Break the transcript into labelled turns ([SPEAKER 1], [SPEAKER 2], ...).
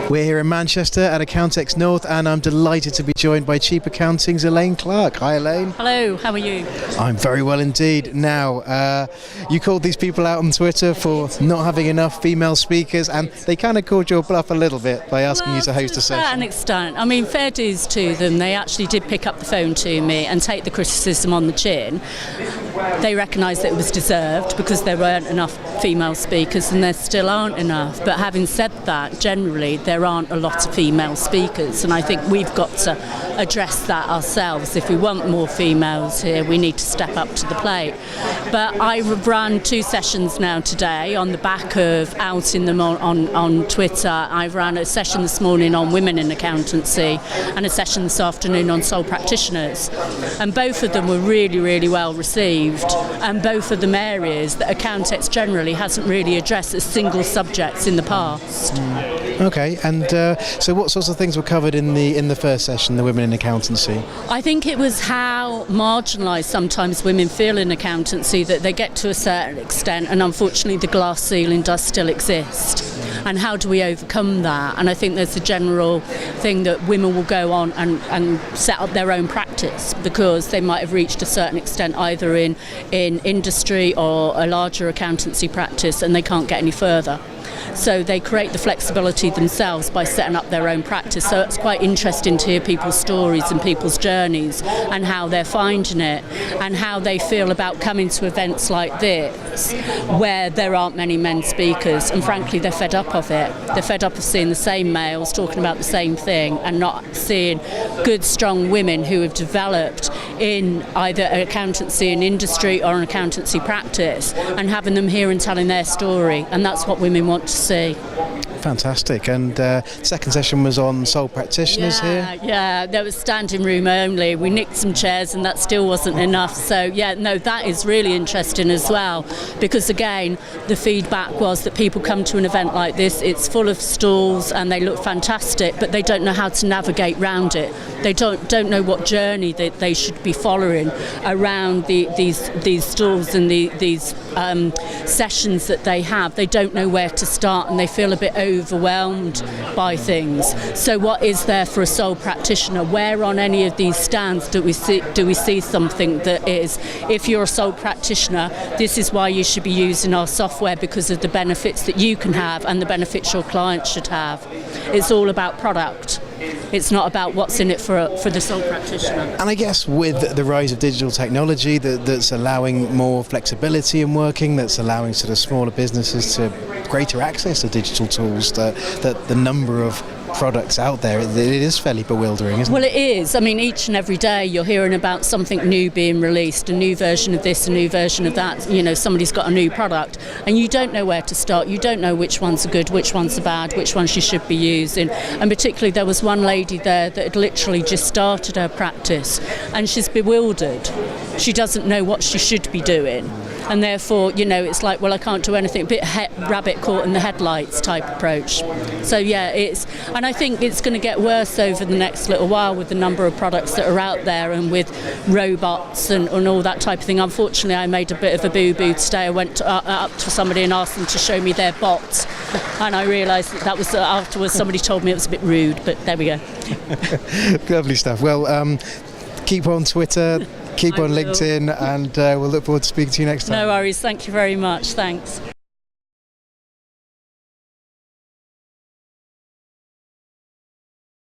[SPEAKER 1] We're here in Manchester at Accountex North, and I'm delighted to be joined by Cheap Accounting's Elaine Clark. Hi, Elaine.
[SPEAKER 2] Hello, how are you?
[SPEAKER 1] I'm very well indeed. Now, you called these people out on Twitter for not having enough female speakers, and they kind of called your bluff a little bit by asking you to host a session.
[SPEAKER 2] To an extent. I mean, fair dues to them. They actually did pick up the phone to me and take the criticism on the chin. They recognised that it was deserved because there weren't enough female speakers, and there still aren't enough. But having said that, generally there aren't a lot of female speakers, and I think we've got to address that ourselves. If we want more females here, we need to step up to the plate. But I've run 2 sessions now today on the back of outing them on Twitter. I've run a session this morning on women in accountancy and a session this afternoon on sole practitioners, and both of them were really, really well received, and both of them areas that Accountex generally hasn't really addressed as single subjects in the past.
[SPEAKER 1] Okay, and so what sorts of things were covered in the first session, the women in accountancy?
[SPEAKER 2] I think it was how marginalised sometimes women feel in accountancy, that they get to a certain extent, and unfortunately the glass ceiling does still exist. And how do we overcome that? And I think there's a general thing that women will go on and set up their own practice because they might have reached a certain extent either in industry or a larger accountancy practice, and they can't get any further. So they create the flexibility themselves by setting up their own practice. So it's quite interesting to hear people's stories and people's journeys and how they're finding it and how they feel about coming to events like this where there aren't many men speakers, and frankly they're fed up of it. They're fed up of seeing the same males talking about the same thing and not seeing good, strong women who have developed in either accountancy and industry or an accountancy practice and having them here and telling their story, and that's what women want to see.
[SPEAKER 1] Fantastic. And second session was on sole practitioners here?
[SPEAKER 2] Yeah, there was standing room only. We nicked some chairs and that still wasn't enough. So yeah, no, that is really interesting as well, because again, the feedback was that people come to an event like this, it's full of stalls and they look fantastic, but they don't know how to navigate round it. They don't know what journey that they should be following around these stalls and these sessions that they have. They don't know where to start and they feel a bit overwhelmed by things. So what is there for a sole practitioner? Where on any of these stands do we see something that is, if you're a sole practitioner, this is why you should be using our software because of the benefits that you can have and the benefits your clients should have. It's all about product. It's not about what's in it for the sole practitioner.
[SPEAKER 1] And I guess with the rise of digital technology that's allowing more flexibility in working, that's allowing sort of smaller businesses to greater access to digital tools, that the number of products out there, it is fairly bewildering, isn't it?
[SPEAKER 2] Well, it is. I mean, each and every day you're hearing about something new being released, a new version of this, a new version of that. You know, somebody's got a new product and you don't know where to start. You don't know which ones are good, which ones are bad, which ones you should be using. And particularly there was one lady there that had literally just started her practice and she's bewildered. She doesn't know what she should be doing. And therefore, you know, it's like, well, I can't do anything, a bit rabbit caught in the headlights type approach. So yeah, and I think it's going to get worse over the next little while with the number of products that are out there and with robots and all that type of thing. Unfortunately, I made a bit of a boo-boo today. I went up to somebody and asked them to show me their bots, and I realised that was afterwards somebody told me it was a bit rude, but there we go.
[SPEAKER 1] Lovely stuff. Well, keep on Twitter, keep on LinkedIn, and we'll look forward to speaking to you next time.
[SPEAKER 2] No worries. Thank you very much. Thanks.